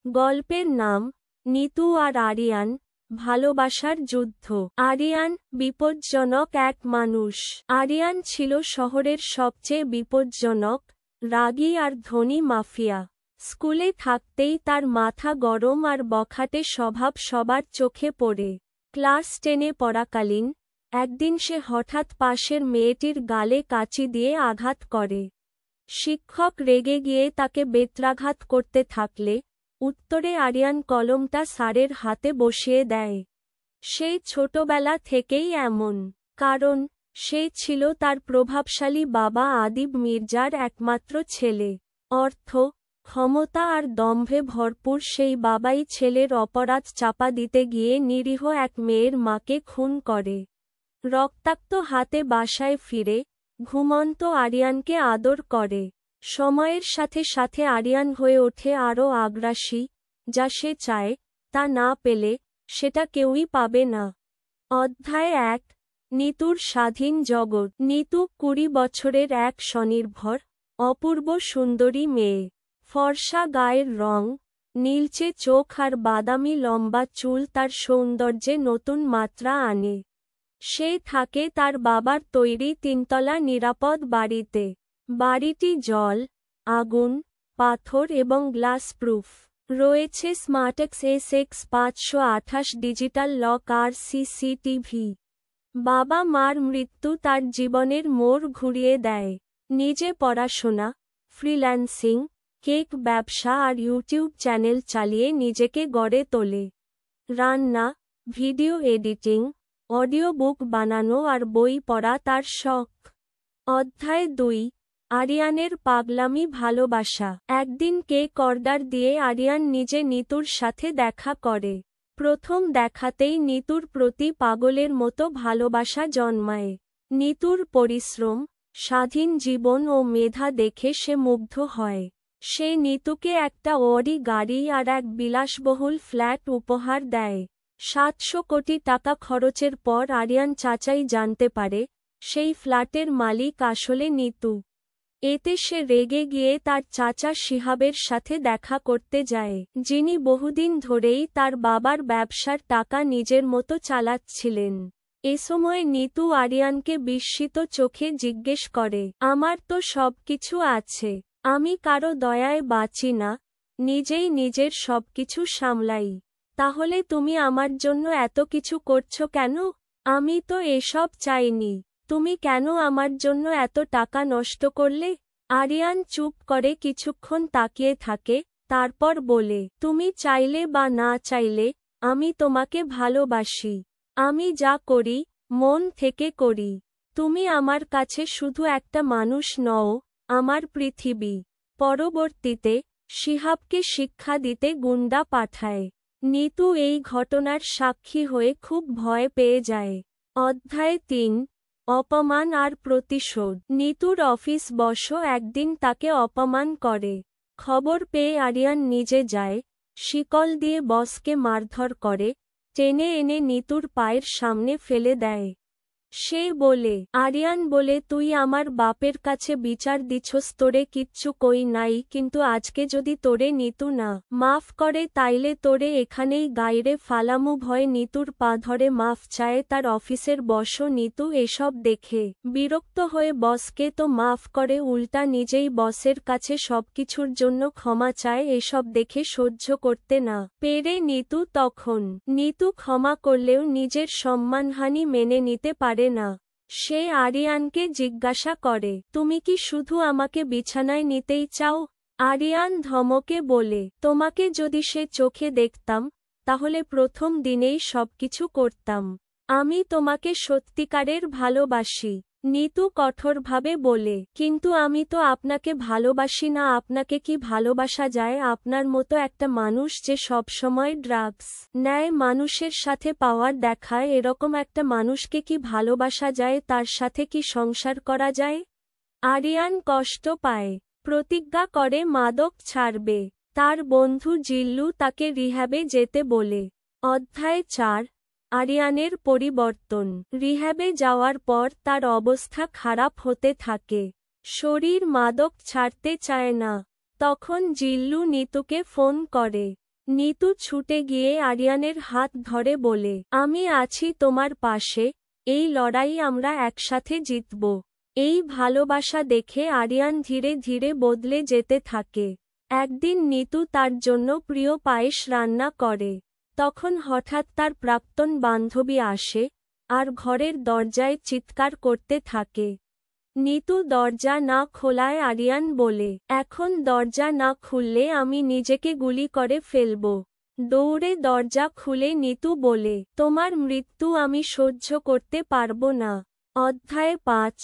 গল্পের নাম নিতু আর আরিয়ান, ভালোবাসার যুদ্ধ। আরিয়ান বিপজ্জনক এক মানুষ। আরিয়ান ছিল শহরের সবচেয়ে বিপজ্জনক, রাগী আর ধনী মাফিয়া। স্কুলে থাকতেই তার মাথা গরম আর বখাটে স্বভাব সবার চোখে পড়ে। ক্লাস 10-এ পড়াকালীন একদিন সে হঠাৎ পাশের মেয়েটির গালে কাঁচি দিয়ে আঘাত করে। শিক্ষক রেগে গিয়ে তাকে বেত্রাঘাত করতে থাকলে উত্তরে আরিয়ান কলমটা স্যারের হাতে বসিয়ে দেয়। সেই ছোটবেলা থেকেই এমন, কারণ সে ছিল তার প্রভাবশালী বাবা আদিব মির্জার একমাত্র ছেলে। অর্থ, ক্ষমতা আর দম্ভে ভরপুর সেই বাবাই ছেলের অপরাধ চাপা দিতে গিয়ে নিরীহ এক মেয়ের মাকে খুন করে। রক্তাক্ত হাতে বাসায় ফিরে ঘুমন্ত আরিয়ানকে আদর করে। সময়ের সাথে সাথে আরিয়ান হয়ে ওঠে আরও আগ্রাসী, যা সে চায় তা না পেলে সেটা কেউই পাবে না। অধ্যায় 1, নিতুর স্বাধীন জগৎ। নিতু 20 বছরের এক স্বনির্ভর, অপূর্ব সুন্দরী মেয়ে। ফর্সা গায়ের রং, নীলচে চোখ আর বাদামি লম্বা চুল তার সৌন্দর্যে নতুন মাত্রা আনে। সে থাকে তার বাবার তৈরি 3তলা নিরাপদ বাড়িতে। বাড়িটি জল, আগুন, পাথর এবং গ্লাস প্রুফ। রয়েছে স্মার্টএক্স SX528 ডিজিটাল লক আর সিসিটিভি। বাবা মার মৃত্যু তার জীবনের মোড় ঘুরিয়ে দেয়। নিজে পড়াশোনা, ফ্রিল্যান্সিং, কেক ব্যবসা আর ইউটিউব চ্যানেল চালিয়ে নিজেকে গড়ে তোলে। রান্না, ভিডিও এডিটিং, অডিও বুক বানানো আর বই পড়া তার শখ। অধ্যায় 2, আরিয়ানের পাগলামি ভালোবাসা। একদিন কেক অর্ডার দিয়ে আরিয়ান নিজে নিতুর সাথে দেখা করে। প্রথম দেখাতেই নিতুর প্রতি পাগলের মতো ভালোবাসা জন্মায়। নিতুর পরিশ্রম, স্বাধীন জীবন ও মেধা দেখে সে মুগ্ধ হয়। সে নিতুকে একটা অডি গাড়ি আর এক বিলাসবহুল ফ্ল্যাট উপহার দেয়। 700 কোটি টাকা খরচের পর আরিয়ান চাচাই জানতে পারে সেই ফ্ল্যাটের মালিক আসলে নিতু। এতে সে রেগে গিয়ে তার চাচা শিহাবের সাথে দেখা করতে যায়, যিনি বহুদিন ধরেই তার বাবার ব্যবসার টাকা নিজের মতো চালাচ্ছিলেন। এ সময় নিতু আরিয়ানকে বিস্মিত চোখে জিজ্ঞেস করে, আমার তো সবকিছু আছে, আমি কারো দয়ায় বাঁচি না, নিজেই নিজের সবকিছু সামলাই। তাহলে তুমি আমার জন্য এত কিছু করছো কেন? আমি তো এসব চাইনি। তুমি কেন আমার জন্য এত টাকা নষ্ট করলে? আরিয়ান চুপ করে কিছুক্ষণ তাকিয়ে থাকে, তারপর বলে, তুমি চাইলে বা না চাইলে আমি তোমাকে ভালোবাসি। আমি যা করি মন থেকে করি। তুমি আমার কাছে শুধু একটা মানুষ নও, আমার পৃথিবী। পরবর্তীতে শিহাবকে শিক্ষা দিতে গুন্ডা পাঠায়। নিতু এই ঘটনার সাক্ষী হয়ে খুব ভয় পেয়ে যায়। অধ্যায় 3, অপমান আর প্রতিশোধ। নিতুর অফিস বস একদিন তাকে অপমান করে। খবর পেয়ে আরিয়ান নিজে যায়, শিকল দিয়ে বসকে মারধর করে, টেনে এনে নিতুর পায়ের সামনে ফেলে দেয়। সে বলে, আরিয়ান বলে, তুই আমার বাপের কাছে বিচার দিছস, তোরে কিচ্ছু কই নাই, কিন্তু আজকে যদি তোরে নিতু না মাফ করে তাইলে তোরে এখানেই গাইরে ফালামু। ভয়ে নিতুর পা ধরে মাফ চায় তার অফিসের বস। নিতু এসব দেখে বিরক্ত হয়ে বসকে তো মাফ করে, উল্টা নিজেই বসের কাছে সবকিছুর জন্য ক্ষমা চায়। এসব দেখে সহ্য করতে না পেরে নিতু ক্ষমা করলেও নিজের সম্মানহানি মেনে নিতে পারে না। সে আরিয়ানকে জিজ্ঞাসা করে, তুমি কি শুধু আমাকে বিছানায় নিতেই চাও? আরিয়ান ধমকে বলে, তোমাকে যদি সে চোখে দেখতাম তাহলে প্রথম দিনেই সবকিছু করতাম। আমি তোমাকে সত্যিকারের ভালোবাসি। নিতু কঠোরভাবে বলে, কিন্তু আমি তো আপনাকে ভালোবাসি না। আপনাকে কি ভালোবাসা যায়? আপনার মতো একটা মানুষ যে সবসময় ড্রাগস নেয়, মানুষের সাথে পাওয়ার দেখায়, এরকম একটা মানুষকে কি ভালোবাসা যায়? তার সাথে কি সংসার করা যায়? আরিয়ান কষ্ট পায়, প্রতিজ্ঞা করে মাদক ছাড়বে। তার বন্ধু জিল্লু তাকে রিহ্যাবে যেতে বলে। অধ্যায় 4, আরিয়ানের পরিবর্তন। রিহ্যাবে যাওয়ার পর তার অবস্থা খারাপ হতে থাকে। শরীর মাদক ছাড়তে চায় না। তখন জিল্লু নিতুকে ফোন করে। নিতু ছুটে গিয়ে আরিয়ানের হাত ধরে বলে, আমি আছি তোমার পাশে, এই লড়াই আমরা একসাথে জিতব। এই ভালোবাসা দেখে আরিয়ান ধীরে ধীরে বদলে যেতে থাকে। একদিন নিতু তার জন্য প্রিয় পায়েস রান্না করে। তখন হঠাৎ তার প্রাক্তন বান্ধবী আসে আর ঘরের দরজায় চিৎকার করতে থাকে। নিতু দরজা না খোলায় আরিয়ান বলে, এখন দরজা না খুললে আমি নিজেকে গুলি করে ফেলব। দৌড়ে দরজা খুলে নিতু বলে, তোমার মৃত্যু আমি সহ্য করতে পারব না। অধ্যায় ৫,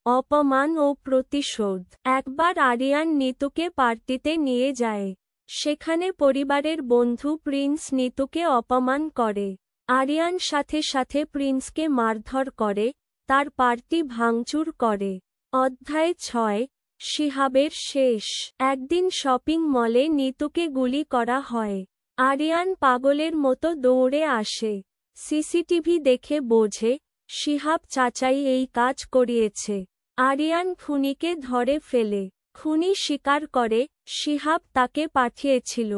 অপমান ও প্রতিশোধ। একবার আরিয়ান নিতুকে পার্টিতে নিয়ে যায়। সেখানে পরিবারের বন্ধু প্রিন্স নিতুকে অপমান করে। আরিয়ান সাথে সাথে প্রিন্সকে মারধর করে, তার পার্টি ভাঙচুর করে। অধ্যায় ৬, শিহাবের শেষ। একদিন শপিং মলে নিতুকে গুলি করা হয়। আরিয়ান পাগলের মতো দৌড়ে আসে। সিসিটিভি দেখে বোঝে শিহাব চাচাই এই কাজ করিয়েছে। আরিয়ান খুনিকে ধরে ফেলে। খুনি স্বীকার করে শিহাব তাকে পাঠিয়েছিল।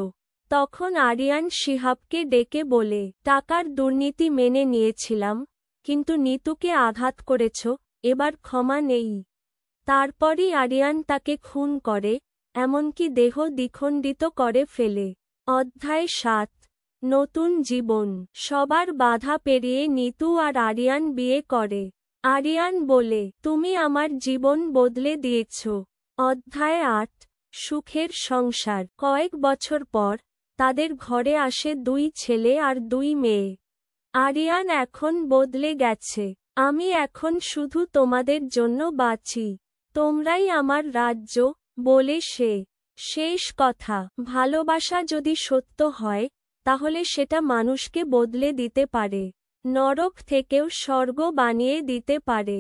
তখন আরিয়ান শিহাবকে ডেকে বলে, টাকার দুর্নীতি মেনে নিয়েছিলাম, কিন্তু নিতুকে আঘাত করেছ, এবার ক্ষমা নেই। তারপরই আরিয়ান তাকে খুন করে, এমনকি দেহ দ্বিখণ্ডিত করে ফেলে। অধ্যায় ৭, নতুন জীবন। সবার বাধা পেরিয়ে নিতু আর আরিয়ান বিয়ে করে। আরিয়ান বলে, তুমি আমার জীবন বদলে দিয়েছ। অধ্যায় ৮, সুখের সংসার। কয়েক বছর পর তাদের ঘরে আসে ২ ছেলে আর ২ মেয়ে। আরিয়ান এখন বদলে গেছে। আমি এখন শুধু তোমাদের জন্য বাঁচি, তোমরাই আমার রাজ্য, বলে সে। শেষ কথা, ভালোবাসা যদি সত্য হয় তাহলে সেটা মানুষকে বদলে দিতে পারে, নরক থেকেও স্বর্গ বানিয়ে দিতে পারে।